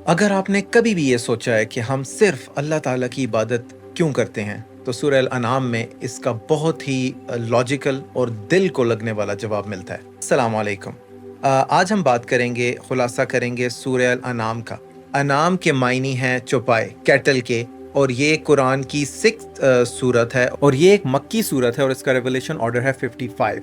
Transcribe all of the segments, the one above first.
अगर आपने कभी भी ये सोचा है कि हम सिर्फ अल्लाह ताला की इबादत क्यों करते हैं, तो सूरह अल-अनाम में इसका बहुत ही लॉजिकल और दिल को लगने वाला जवाब मिलता है। अस्सलाम वालेकुम। आज हम बात करेंगे, खुलासा करेंगे सूरह अल-अनाम का। अनाम के मायने हैं चौपाए, कैटल के, और ये कुरान की 6th सूरत है और ये एक मक्की सूरत है और इसका रेवलेशन ऑर्डर है 55।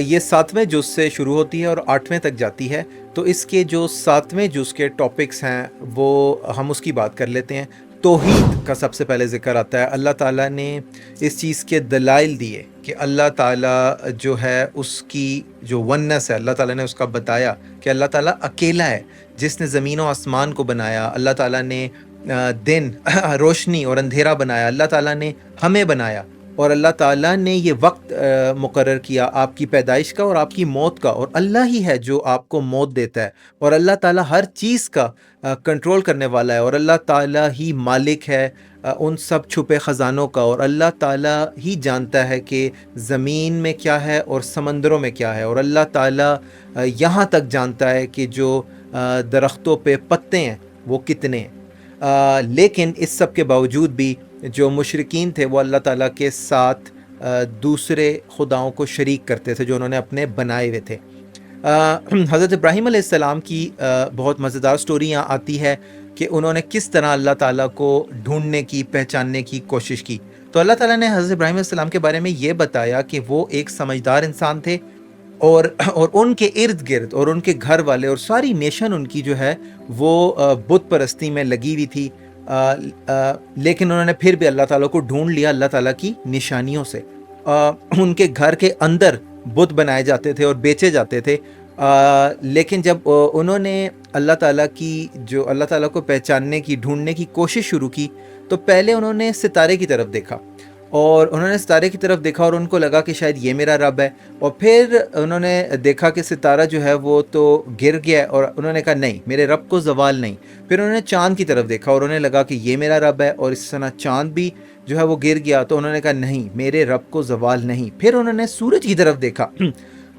ये 7वें जुज़ से शुरू होती है और 8वें तक जाती है। तो इसके जो 7वें जुज़ के टॉपिक्स हैं वो हम उसकी बात कर लेते हैं। तौहीद का सबसे पहले ज़िक्र आता है। अल्लाह ताला ने इस चीज़ के दलाइल दिए कि अल्लाह ताला जो है उसकी जो वननेस है, अल्लाह ताला ने उसका बताया कि अल्लाह ताला अकेला है जिसने ज़मीन व आसमान को बनाया। अल्लाह ताला ने दिन रोशनी और अंधेरा बनाया। अल्लाह ताला ने हमें बनाया और अल्लाह ताला ने ये वक्त मुकर्रर किया आपकी पैदाइश का और आपकी मौत का, और अल्लाह ही है जो आपको मौत देता है। और अल्लाह ताला हर चीज़ का कंट्रोल करने वाला है और अल्लाह ताला ही मालिक है उन सब छुपे ख़जानों का। और अल्लाह ताला ही जानता है कि ज़मीन में क्या है और समंदरों में क्या है। और अल्लाह ताला यहाँ तक जानता है कि जो दरख्तों पे पत्ते हैं वो कितने हैं। लेकिन इस सब के बावजूद भी जो मुशरिकीन थे वो अल्लाह ताला के साथ दूसरे खुदाओं को शरीक करते थे जो उन्होंने अपने बनाए हुए थे। हज़रत इब्राहीम अलैहिस्सलाम की बहुत मज़ेदार स्टोरी यहाँ आती है कि उन्होंने किस तरह अल्लाह ताला को ढूंढने की, पहचानने की कोशिश की। तो अल्लाह ताला ने हज़रत इब्राहीम अलैहिस्सलाम के बारे में ये बताया कि वो एक समझदार इंसान थे और उनके इर्द गिर्द और उनके घर वाले और सारी नेशन उनकी जो है वो बुत परस्ती में लगी हुई थी। लेकिन उन्होंने फिर भी अल्लाह ताला को ढूंढ लिया अल्लाह ताला की निशानियों से। उनके घर के अंदर बुत बनाए जाते थे और बेचे जाते थे। लेकिन जब उन्होंने अल्लाह ताला की जो अल्लाह ताला को पहचानने की, ढूंढने की कोशिश शुरू की, तो पहले उन्होंने सितारे की तरफ देखा और उन्होंने सितारे की तरफ देखा और उनको लगा कि शायद ये मेरा रब है। और फिर उन्होंने देखा कि सितारा जो है वो तो गिर गया और उन्होंने कहा नहीं, मेरे रब को ज़वाल नहीं। फिर उन्होंने चाँद की तरफ देखा और उन्हें लगा कि ये मेरा रब है और इस तरह चाँद भी जो है वो गिर गया, तो उन्होंने कहा नहीं, मेरे रब को ज़वाल नहीं। फिर उन्होंने सूरज की तरफ देखा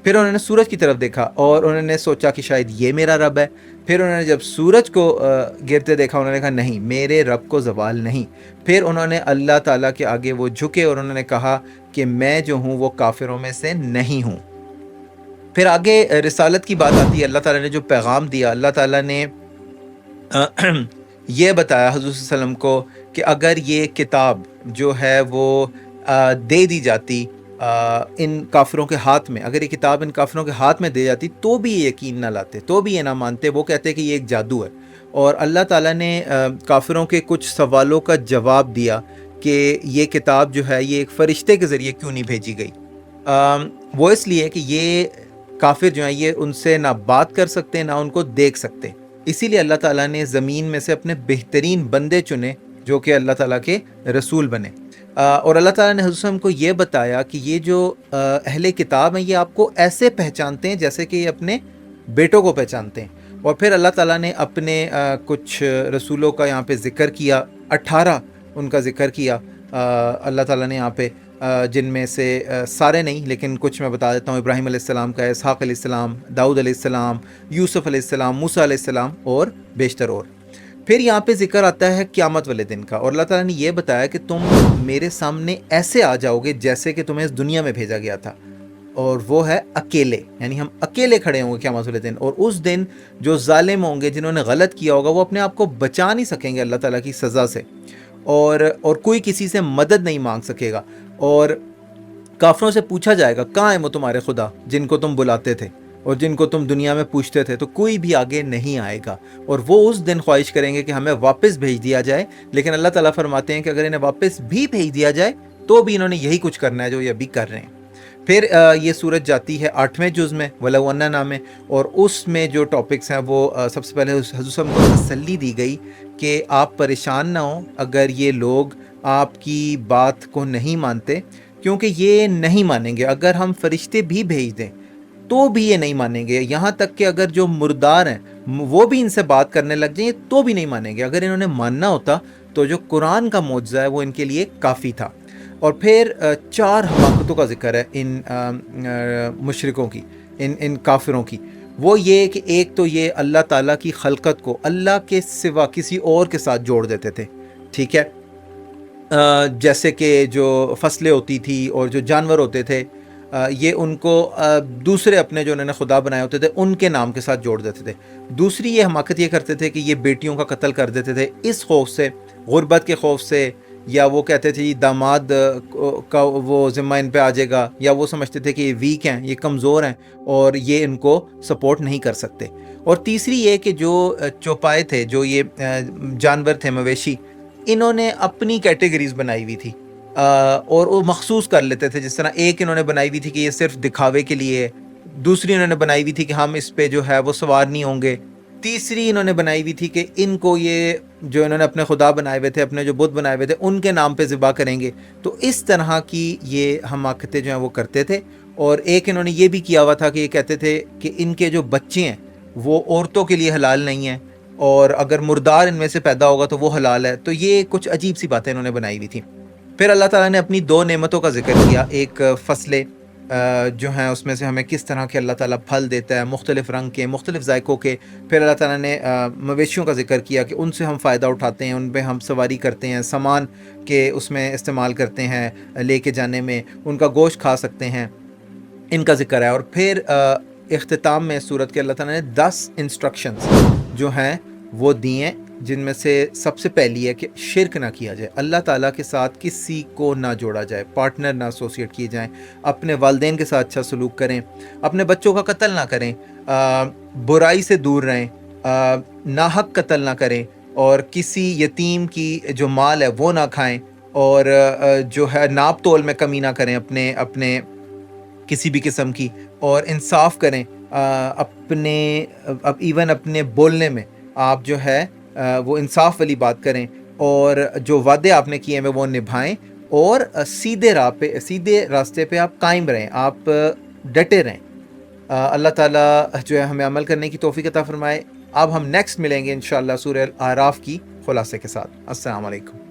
फिर उन्होंने सूरज की तरफ देखा और उन्होंने सोचा कि शायद ये मेरा रब है। फिर उन्होंने जब सूरज को गिरते देखा उन्होंने कहा नहीं, मेरे रब को ज़वाल नहीं। फिर उन्होंने अल्लाह ताला के आगे वो झुके और उन्होंने कहा कि मैं जो हूँ वो काफिरों में से नहीं हूँ। फिर आगे रिसालत की बात आती है। अल्लाह ताला ने जो पैगाम दिया, अल्लाह ताला ने ये बताया हज़रत सल्लम को कि अगर ये किताब जो है वो दे दी जाती इन काफिरों के हाथ में, अगर ये किताब इन काफिरों के हाथ में दे जाती तो भी ये यकीन ना लाते, तो भी ये ना मानते। वो कहते कि ये एक जादू है। और अल्लाह ताला ने काफिरों के कुछ सवालों का जवाब दिया कि ये किताब जो है ये एक फ़रिश्ते के ज़रिए क्यों नहीं भेजी गई। वो इसलिए कि ये काफिर जो हैं ये उनसे ना बात कर सकते ना उनको देख सकते। इसीलिए अल्लाह ताला ने ज़मीन में से अपने बेहतरीन बंदे चुने जो कि अल्लाह ताला के रसूल बने। और अल्लाह ताला ने हज़रत को ये बताया कि ये जो अहले किताब हैं ये आपको ऐसे पहचानते हैं जैसे कि ये अपने बेटों को पहचानते हैं। और फिर अल्लाह ताला ने अपने कुछ रसूलों का यहाँ पे ज़िक्र किया, 18 उनका ज़िक्र किया अल्लाह ताला ने यहाँ पे, जिनमें से सारे नहीं लेकिन कुछ मैं बता देता हूँ। इब्राहीम अलैहिस्सलाम का, इसहाक़ अलैहिस्सलाम, दाऊद अलैहिस्सलाम, यूसुफ़ अलैहिस्सलाम, मूसा अलैहिस्सलाम और बेशतर और। फिर यहाँ पे ज़िक्र आता है क़यामत वाले दिन का, और अल्लाह ताला ने ये बताया कि तुम मेरे सामने ऐसे आ जाओगे जैसे कि तुम्हें इस दुनिया में भेजा गया था, और वो है अकेले, यानी हम अकेले खड़े होंगे क़यामत वाले दिन। और उस दिन जो ज़ालिम होंगे, जिन्होंने गलत किया होगा, वो अपने आप को बचा नहीं सकेंगे अल्लाह ताला की सज़ा से, और कोई किसी से मदद नहीं मांग सकेगा। और काफिरों से पूछा जाएगा कहाँ है वो तुम्हारे खुदा जिनको तुम बुलाते थे और जिनको तुम दुनिया में पूछते थे, तो कोई भी आगे नहीं आएगा। और वो उस दिन ख्वाहिश करेंगे कि हमें वापस भेज दिया जाए, लेकिन अल्लाह ताला फरमाते हैं कि अगर इन्हें वापस भी भेज दिया जाए तो भी इन्होंने यही कुछ करना है जो ये अभी कर रहे हैं। फिर ये सूरत जाती है 8वें जुज़ में, वलौ अन्ना नाम में, और उसमें जो टॉपिक्स हैं वो सबसे पहले हज़रत को तसल्ली दी गई कि आप परेशान ना हो अगर ये लोग आपकी बात को नहीं मानते, क्योंकि ये नहीं मानेंगे। अगर हम फरिश्ते भी भेज दें तो भी ये नहीं मानेंगे। यहाँ तक कि अगर जो मुर्दार हैं वो भी इनसे बात करने लग जाएं तो भी नहीं मानेंगे। अगर इन्होंने मानना होता तो जो कुरान का मौजज़ा है वो इनके लिए काफ़ी था। और फिर 4 हमाकतों का ज़िक्र है इन मुशरिकों की, इन काफिरों की। وہ یہ کہ ایک تو یہ اللہ تعالیٰ کی خلقت کو اللہ کے سوا کسی اور کے ساتھ جوڑ دیتے تھے، ٹھیک ہے، جیسے کہ جو فصلیں ہوتی تھی اور جو جانور ہوتے تھے، یہ ان کو دوسرے اپنے جو انہوں نے خدا بنائے ہوتے تھے ان کے نام کے ساتھ جوڑ دیتے تھے۔ دوسری یہ حماقت یہ کرتے تھے کہ یہ بیٹیوں کا قتل کر دیتے تھے اس خوف سے، غربت کے خوف سے، یا وہ کہتے تھے یہ داماد کا وہ ذمہ ان پہ آ جائے گا، یا وہ سمجھتے تھے کہ یہ ویک ہیں، یہ کمزور ہیں اور یہ ان کو سپورٹ نہیں کر سکتے۔ اور تیسری یہ کہ جو چوپائے تھے، جو یہ جانور تھے، مویشی، انہوں نے اپنی کیٹیگریز بنائی ہوئی تھی اور وہ مخصوص کر لیتے تھے۔ جس طرح ایک انہوں نے بنائی ہوئی تھی کہ یہ صرف دکھاوے کے لیے ہے، دوسری انہوں نے بنائی ہوئی تھی کہ ہم اس پہ جو ہے وہ سوار نہیں ہوں گے، تیسری انہوں نے بنائی ہوئی تھی کہ ان کو یہ جو انہوں نے اپنے خدا بنائے ہوئے تھے، اپنے جو بت بنائے ہوئے تھے، ان کے نام پہ ذبح کریں گے۔ تو اس طرح کی یہ حماقتیں جو ہیں وہ کرتے تھے۔ اور ایک انہوں نے یہ بھی کیا ہوا تھا کہ یہ کہتے تھے کہ ان کے جو بچے ہیں وہ عورتوں کے لیے حلال نہیں ہیں، اور اگر مردار ان میں سے پیدا ہوگا تو وہ حلال ہے۔ تو یہ کچھ عجیب سی باتیں انہوں نے بنائی ہوئی تھیں۔ پھر اللہ تعالیٰ نے اپنی دو نعمتوں کا ذکر کیا، ایک فصلیں جو ہیں اس میں سے ہمیں کس طرح کے اللہ تعالیٰ پھل دیتا ہے، مختلف رنگ کے، مختلف ذائقوں کے۔ پھر اللہ تعالیٰ نے مویشیوں کا ذکر کیا کہ ان سے ہم فائدہ اٹھاتے ہیں، ان پہ ہم سواری کرتے ہیں، سامان کے اس میں استعمال کرتے ہیں لے کے جانے میں، ان کا گوشت کھا سکتے ہیں، ان کا ذکر ہے۔ اور پھر اختتام میں سورت کے اللہ تعالیٰ نے 10 انسٹرکشنز جو ہیں وہ دیے، جن میں سے سب سے پہلی ہے کہ شرک نہ کیا جائے، اللہ تعالیٰ کے ساتھ کسی کو نہ جوڑا جائے، پارٹنر نہ ایسوسیٹ کیے جائیں، اپنے والدین کے ساتھ اچھا سلوک کریں، اپنے بچوں کا قتل نہ کریں، برائی سے دور رہیں، ناحق قتل نہ کریں، اور کسی یتیم کی جو مال ہے وہ نہ کھائیں، اور جو ہے ناپ تول میں کمی نہ کریں اپنے کسی بھی قسم کی، اور انصاف کریں اپنے ایون اپنے بولنے میں آپ جو ہے وہ انصاف والی بات کریں، اور جو وعدے آپ نے کیے ہیں وہ نبھائیں، اور سیدھے راستے پہ آپ قائم رہیں، آپ ڈٹے رہیں۔ اللہ تعالیٰ جو ہے ہمیں عمل کرنے کی توفیق عطا فرمائے۔ اب ہم نیکسٹ ملیں گے انشاءاللہ سورہ الاعراف کی خلاصے کے ساتھ۔ السلام علیکم۔